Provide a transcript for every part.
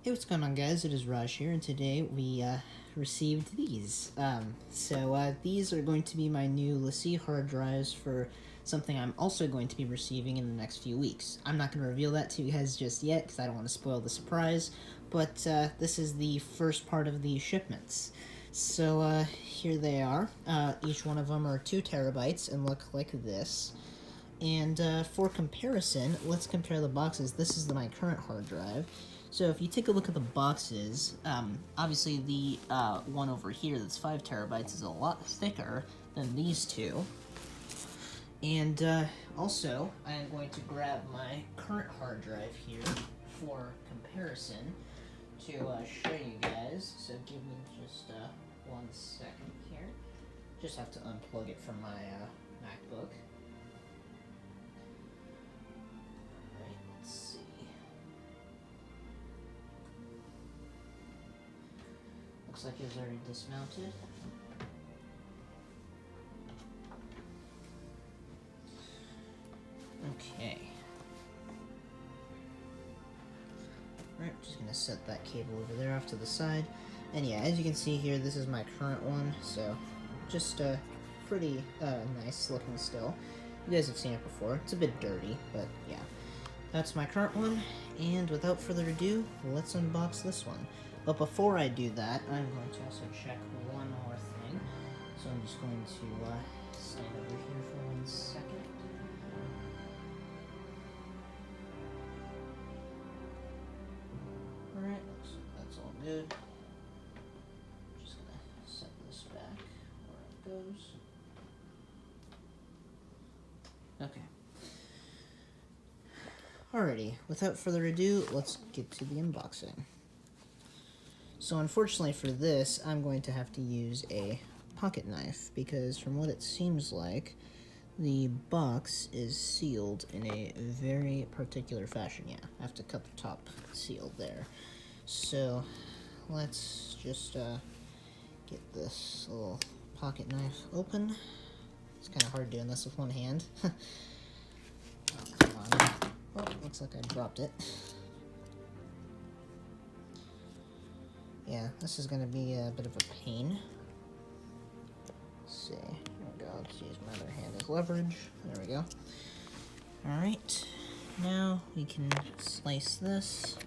Hey, what's going on, guys? It is Raj here, and today we received these. These are going to be my new LaCie hard drives for something I'm also going to be receiving in the next few weeks. I'm not going to reveal that to you guys just yet because I don't want to spoil the surprise, but this is the first part of the shipments. So here they are. Each one of them are 2 terabytes and look like this. And for comparison, let's compare the boxes. This is my current hard drive. So if you take a look at the boxes, obviously the one over here that's 5 terabytes is a lot thicker than these two. And also, I am going to grab my current hard drive here for comparison to show you guys. So give me just 1 second here. Just have to unplug it from my MacBook. Looks like it's already dismounted. Okay. Alright, just gonna set that cable over there off to the side. And yeah, as you can see here, this is my current one, so just pretty nice looking still. You guys have seen it before. It's a bit dirty, but yeah. That's my current one, and without further ado, let's unbox this one. But before I do that, I'm going to also check one more thing. So I'm just going to stand over here for 1 second. Alright, looks like that's all good. Just gonna set this back where it goes. Okay. Alrighty, without further ado, let's get to the unboxing. So unfortunately for this, I'm going to have to use a pocket knife, because from what it seems like, the box is sealed in a very particular fashion. Yeah, I have to cut the top seal there. So let's just get this little pocket knife open. It's kind of hard doing this with one hand. Oh, come on. Oh, looks like I dropped it. Yeah, this is going to be a bit of a pain. Let's see. Here we go. Let's use my other hand as leverage. There we go. Alright. Now we can slice this.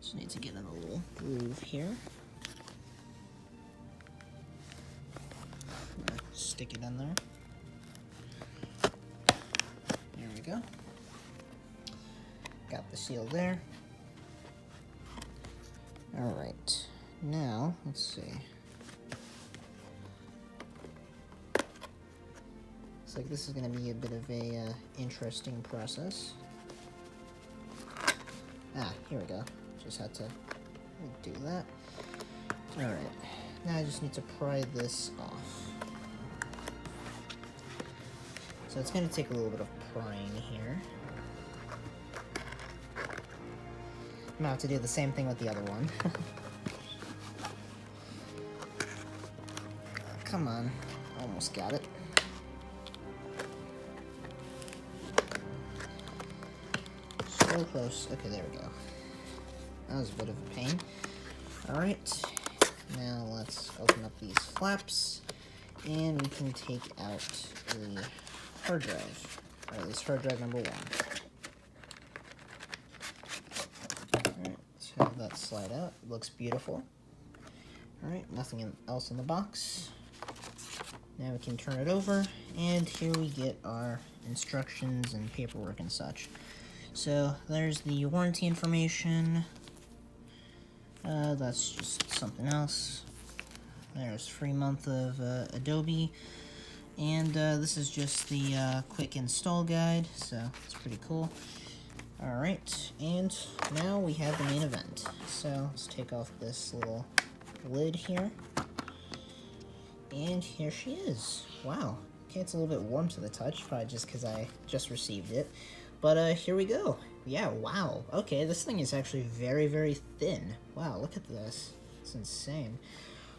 Just need to get in a little groove here. Stick it in there. There we go. Got the seal there. Alright, now, let's see. Looks like this is going to be a bit of a interesting process. Here we go. Just had to do that. Alright, now I just need to pry this off. So it's going to take a little bit of prying here. I'm gonna have to do the same thing with the other one. Come on. Almost got it. So close. Okay, there we go. That was a bit of a pain. Alright. Now let's open up these flaps. And we can take out the hard drive. Or at least hard drive number 1. Have that slide out. It looks beautiful. Alright, nothing else in the box. Now we can turn it over, and here we get our instructions and paperwork and such. So there's the warranty information. That's just something else. There's free month of Adobe. And this is just the quick install guide, so it's pretty cool. Alright, and now we have the main event. So let's take off this little lid here. And here she is. Wow. Okay, it's a little bit warm to the touch, probably just because I just received it. But here we go. Yeah, wow. Okay, this thing is actually very, very thin. Wow, look at this. It's insane.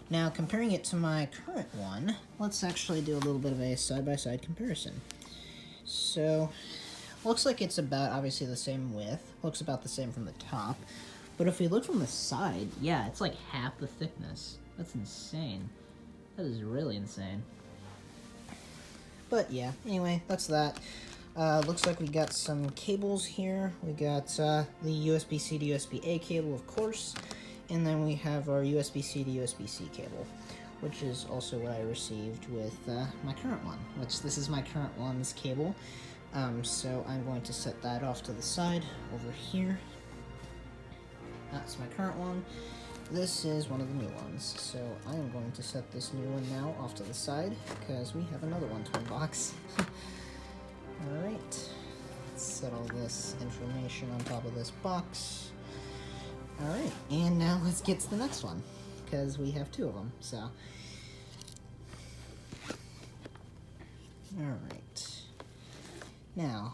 Now, comparing it to my current one, let's actually do a little bit of a side-by-side comparison. So, looks like it's about, obviously, the same width. Looks about the same from the top. But if we look from the side, yeah, it's like half the thickness. That's insane. That is really insane. But yeah, anyway, that's that. Looks like we got some cables here. We got the USB-C to USB-A cable, of course, and then we have our USB-C to USB-C cable, which is also what I received with my current one, which this is my current one's cable. So I'm going to set that off to the side over here. That's my current one. This is one of the new ones, so I am going to set this new one now off to the side, because we have another one to unbox. Alright, let's set all this information on top of this box. Alright, and now let's get to the next one, because we have two of them, so. Alright. Now,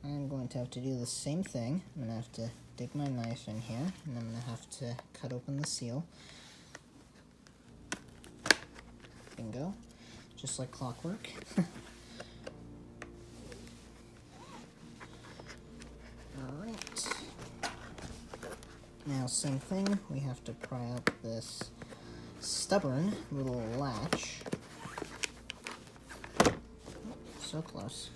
I'm going to have to do the same thing. I'm going to have to dig my knife in here, and I'm going to have to cut open the seal. Bingo. Just like clockwork. Alright. Now, same thing. We have to pry out this stubborn little latch. Oh, so close.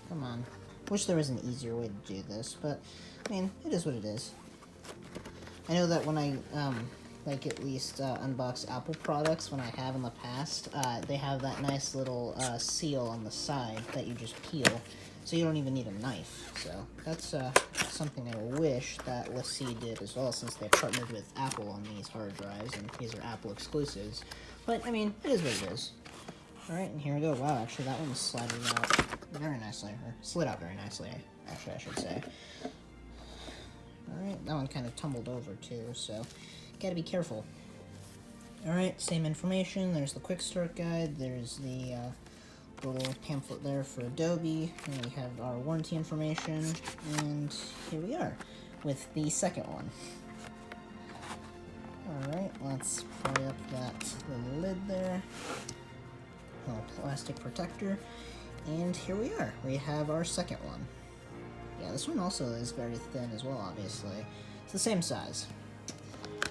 Come on. Wish there was an easier way to do this, but, I mean, it is what it is. I know that when I, like, at least unbox Apple products, when I have in the past, they have that nice little seal on the side that you just peel, so you don't even need a knife. So, that's something I wish that LaCie did as well, since they partnered with Apple on these hard drives, and these are Apple exclusives. But, I mean, it is what it is. Alright, and here we go. Wow, actually, that one slid out very nicely, or slid out very nicely, actually, I should say. Alright, that one kind of tumbled over, too, so gotta be careful. Alright, same information. There's the quick start guide, there's the little pamphlet there for Adobe, and we have our warranty information, and here we are with the second one. Alright, let's pry up that little lid there. Little plastic protector, and here we are. We have our second one. Yeah, this one also is very thin as well, obviously. It's the same size.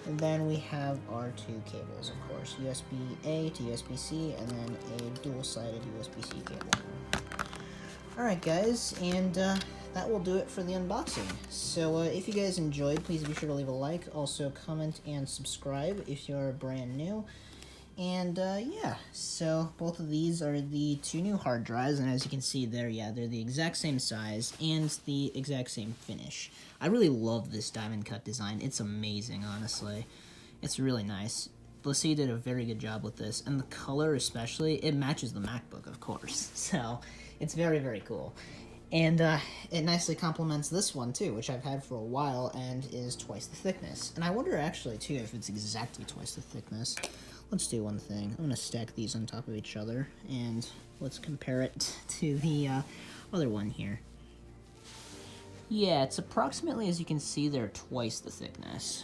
And then we have our two cables, of course. USB-A to USB-C, and then a dual-sided USB-C cable. Alright guys, and that will do it for the unboxing. So if you guys enjoyed, please be sure to leave a like. Also comment and subscribe if you're brand new. And, yeah, so both of these are the two new hard drives, and as you can see there, yeah, they're the exact same size and the exact same finish. I really love this diamond cut design. It's amazing, honestly. It's really nice. LaCie did a very good job with this, and the color especially, it matches the MacBook, of course, so it's very, very cool. And it nicely complements this one, too, which I've had for a while and is twice the thickness. And I wonder, actually, too, if it's exactly twice the thickness. Let's do one thing. I'm going to stack these on top of each other, and let's compare it to the other one here. Yeah, it's approximately, as you can see, they're twice the thickness.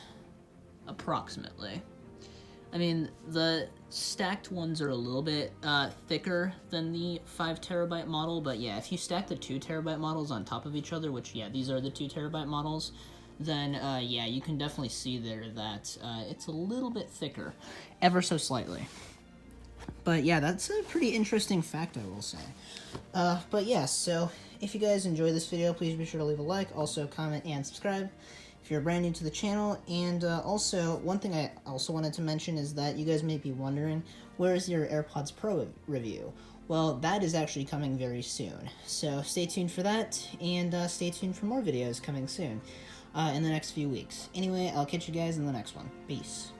Approximately. I mean, the stacked ones are a little bit thicker than the 5TB model, but yeah, if you stack the 2TB models on top of each other, which, yeah, these are the 2TB models, then, yeah, you can definitely see there that it's a little bit thicker, ever so slightly. But, yeah, that's a pretty interesting fact, I will say. But, yeah, so if you guys enjoyed this video, please be sure to leave a like, also comment and subscribe if you're brand new to the channel. And also, one thing I also wanted to mention is that you guys may be wondering, where is your AirPods Pro review? Well, that is actually coming very soon. So stay tuned for that, and stay tuned for more videos coming soon in the next few weeks. Anyway, I'll catch you guys in the next one. Peace.